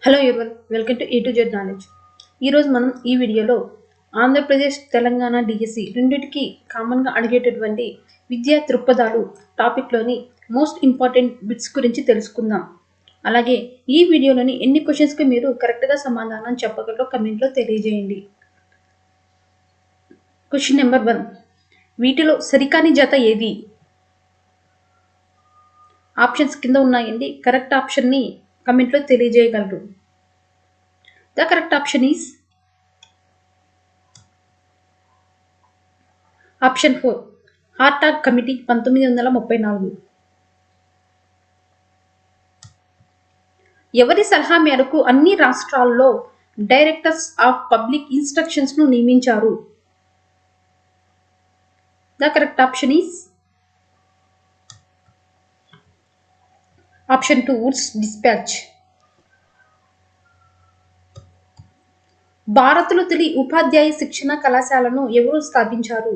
Hello everyone, welcome to A to Z knowledge. ఈరోజు మనం ఈ వీడియోలో ఆంధ్రప్రదేశ్ తెలంగాణ డిఎస్సి రెండింటికి కామన్గా అడిగేటటువంటి విద్యా దృక్పథాలు టాపిక్లోని మోస్ట్ ఇంపార్టెంట్ బిట్స్ గురించి తెలుసుకుందాం. అలాగే ఈ వీడియోలోని ఎన్ని క్వశ్చన్స్కి మీరు కరెక్ట్గా సమాధానం చెప్పగలరో కమెంట్లో తెలియజేయండి. క్వశ్చన్ నెంబర్ 1, వీటిలో సరికాని జత ఏది? ఆప్షన్స్ కింద ఉన్నాయండి. కరెక్ట్ ఆప్షన్ని కమెంట్లో తెలియజేయగలరు. The correct option is option 4, Hartog committee 1934. ఎవరి సలహా మేరకు అన్ని రాష్ట్రాల్లో డైరెక్టర్స్ ఆఫ్ పబ్లిక్ ఇన్స్ట్రక్షన్స్ ను నియమించారు? The correct option is option 2, Wood's dispatch. భారత్లో తొలి ఉపాధ్యాయ శిక్షణ కళాశాలను ఎవరు స్థాపించారు?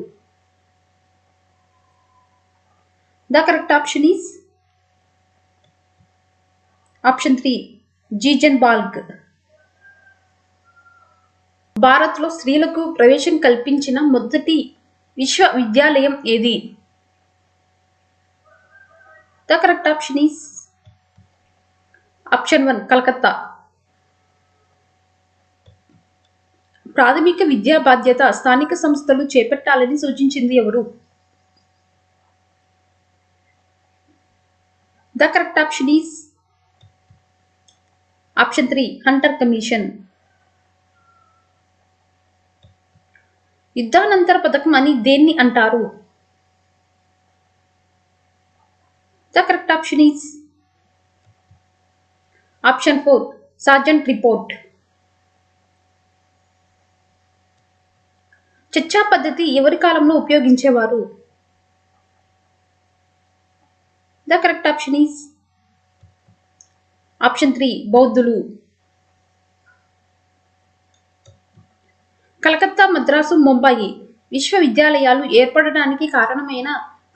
The correct option is option 3, Ziegenbalg. భారత్లో స్త్రీలకు ప్రవేశం కల్పించిన మొదటి విశ్వవిద్యాలయం ఏది? The correct option is option 1, Calcutta. ప్రాథమిక విద్యా బాధ్యత స్థానిక సంస్థలు చేపట్టాలని సూచించింది ఎవరు? The correct option is option 3, Hunter commission. యుద్ధానంతర పథకం అని దేన్ని అంటారు? The correct option is option 4, Sargent report. చర్చా పద్ధతి ఎవరి కాలంలో ఉపయోగించేవారు? The correct option is option 3, బౌద్ధులు. కలకత్తా, మద్రాసు, ముంబాయి విశ్వవిద్యాలయాలు ఏర్పడడానికి కారణమైన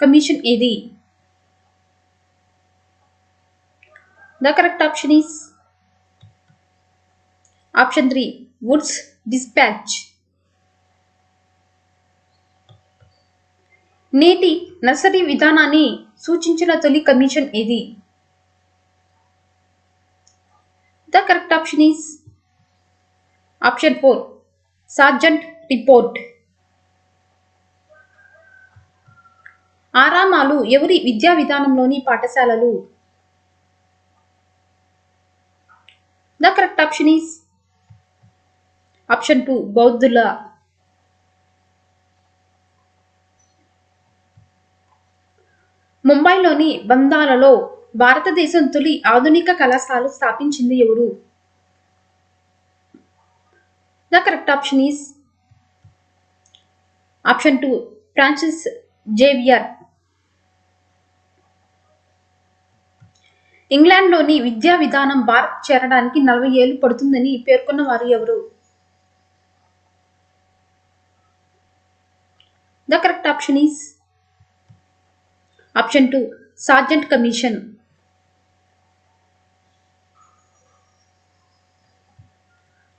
కమిషన్ ఏది? The correct option is option 3, Wood's dispatch. నేటి నర్సరీ విధానాన్ని సూచించిన తొలి కమిషన్ ఏది? The correct option is option 4, Sargent report. ఆరామాలు ఎవరి విద్యా విధానంలోని పాఠశాలలు? The correct option is option 2, బౌద్ధుల. ముంబైలోని బందాలలో భారతదేశం తొలి ఆధునిక కళాశాల స్థాపించింది ఎవరు? The correct option is option 2, Francis Xavier. ఇంగ్లాండ్లోని విద్యా విధానం భారత్ చేరడానికి 40 ఏళ్లు పడుతుందని పేర్కొన్న వారు ఎవరు? The correct option is option 2, Sargent commission.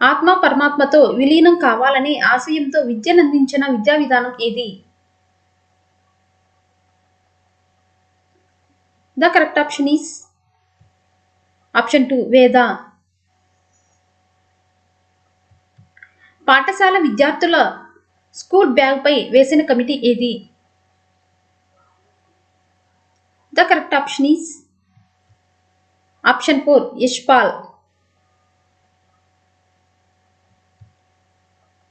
ఆత్మ పరమాత్మతో విలీనం కావాలనే ఆశయంతో విద్యనందించిన విద్యా విధానం ఏది? The correct option is option 2, Veda. పాఠశాల విద్యార్థుల స్కూల్ బ్యాగ్ పై వేసిన కమిటీ ఏది? The correct option is option 4, Yashpal.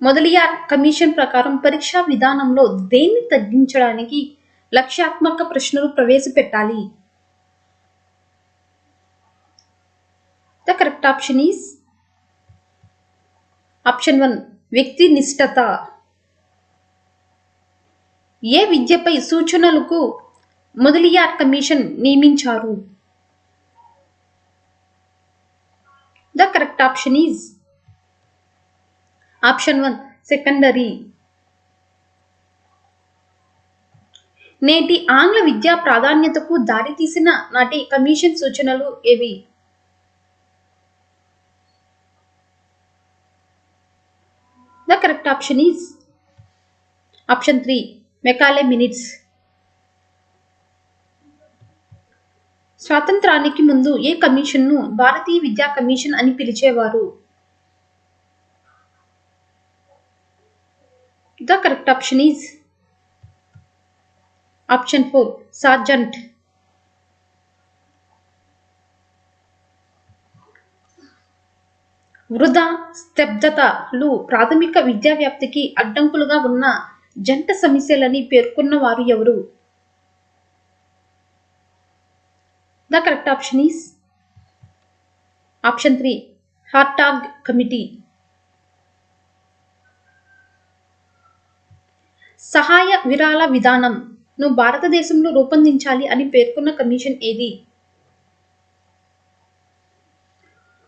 Mudaliar commission ప్రకారం పరీక్షా విధానంలో దేన్ని తగ్గించడానికి లక్ష్యాత్మక ప్రశ్నలు ప్రవేశపెట్టాలి? The correct option is option 1, వ్యక్తి నిష్ఠత. ఏ విద్యపై సూచనలకు మొదలియార్ కమిషన్ నియమించారు? The correct option is option 1, secondary. నేటి ఆంగ్ల విద్యా ప్రాధాన్యతకు దారితీసిన నాటి కమిషన్ సూచనలు ఏవి? Correct option is option 3 Macaulay minutes. స్వాతంత్రానికి ముందు ఏ కమిషన్ను భారతీయ విద్యా కమిషన్ అని పిలిచేవారు? The correct option is option 4 Sargent. వృధా, స్తబ్దతలు ప్రాథమిక విద్యా వ్యాప్తికి అడ్డంకులుగా ఉన్న జంట సమస్యలని పేర్కొన్న వారు ఎవరు? The correct option is option 3 Hartog committee. సహాయ విరాళ విధానంను భారతదేశంలో రూపొందించాలి అని పేర్కొన్న కమిషన్ ఏది?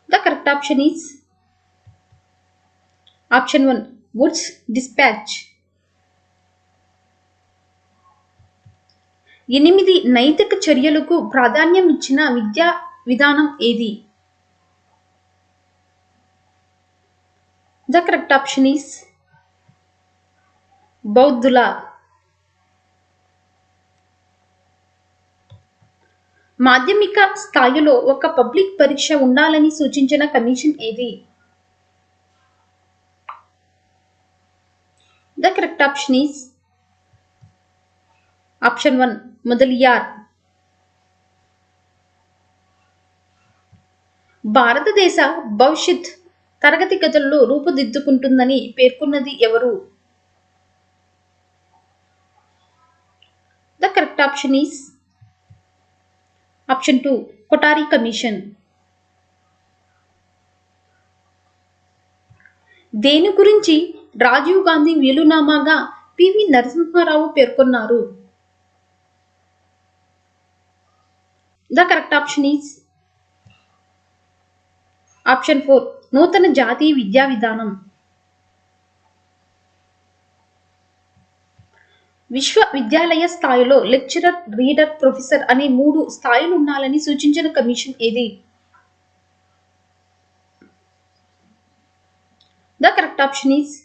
The correct option is option 1 Wood's dispatch. 8 నైతిక చర్యలకు ప్రాధాన్యం ఇచ్చిన విద్యా విధానం ఏది? ద కరెక్ట్ ఆప్షన్ ఈస్ బౌద్ధుల. మాధ్యమిక స్థాయిలో ఒక పబ్లిక్ పరీక్ష ఉండాలని సూచించిన కమిషన్ ఏది? The correct option is option 1 Mudaliar. భారతదేశ భవిష్యత్ తరగతి గదుల్లో రూపుదిద్దుకుంటుందని పేర్కొన్నది ఎవరు? The correct option is option 2 Kothari commission. దేని గురించి రాజీవ్ గాంధీ వీలునామాగా పివి నరసింహారావు పేర్కొన్నారు? The correct option is option 4 నూతన జాతీయ విద్యా విధానం. విశ్వవిద్యాలయ స్థాయిలో లెక్చరర్, రీడర్, ప్రొఫెసర్ అనే 3 స్థాయిలు ఉండాలని సూచించిన కమిషన్ ఏది? The correct option is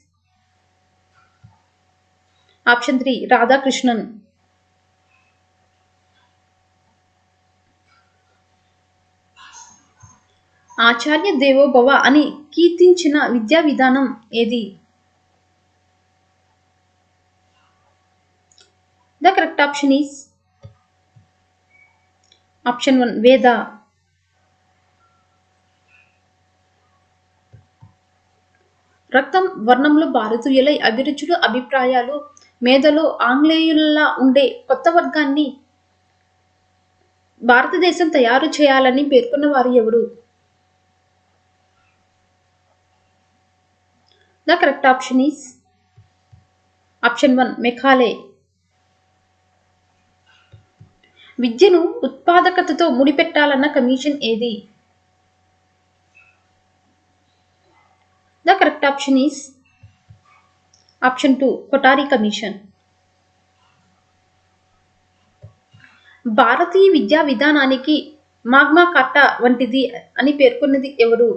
option 3 Radhakrishnan. ఆచార్య దేవోభవ అని కీర్తించిన విద్యా విధానం ఏది? The correct option is option 1 Veda. రక్తం వర్ణంలో భారతీయులై అభిరుచులు, అభిప్రాయాలు, మేధలో ఆంగ్లేయుల్లా ఉండే కొత్త వర్గాన్ని భారతదేశం తయారు చేయాలని పేర్కొన్న వారు ఎవరు? The correct option is option 1 Macaulay. విద్యను ఉత్పాదకతతో ముడిపెట్టాలన్న కమిషన్ ఏది? The correct option is option 2 Kothari commission. భారతీయ విద్యా విధానానికి మాగ్నా కార్టా వంటిది అని పేర్కొన్నది ఎవరు?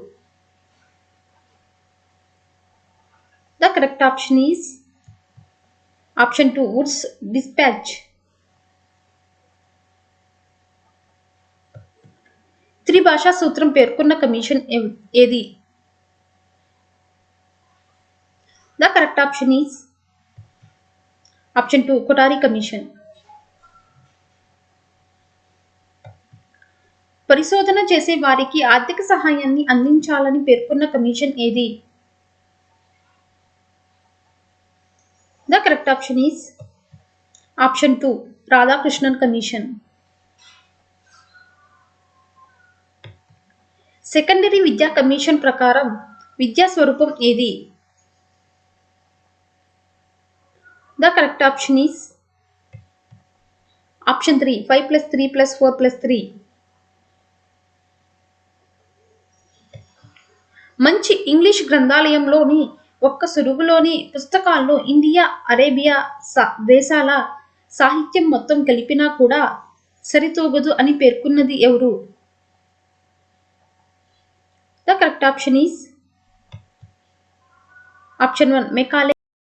The correct option is option 2 Wood's dispatch. త్రిభాషా సూత్రం పేర్కొన్న కమిషన్ ఏది? The correct option is option 2 Kothari commission. పరిశోధన చేసే వారికి ఆర్థిక సహాయాన్ని అందించాలని పేర్కొన్న కమిషన్ ఏది? The correct option is option 2 Radhakrishnan commission. Secondary విద్యా కమిషన్ ప్రకారం విద్యా స్వరూపం ఏది? The correct option is option 3 5+3+4+3. మంచి ఇంగ్లీష్ గ్రంథాలయంలోని ఒక్క సురుగులోని పుస్తకాల్లో ఇండియా, అరేబియా దేశాల సాహిత్యం మొత్తం కలిపినా కూడా సరితూగదు అని పేర్కొన్నది ఎవరు? The correct option is option 1 Macaulay,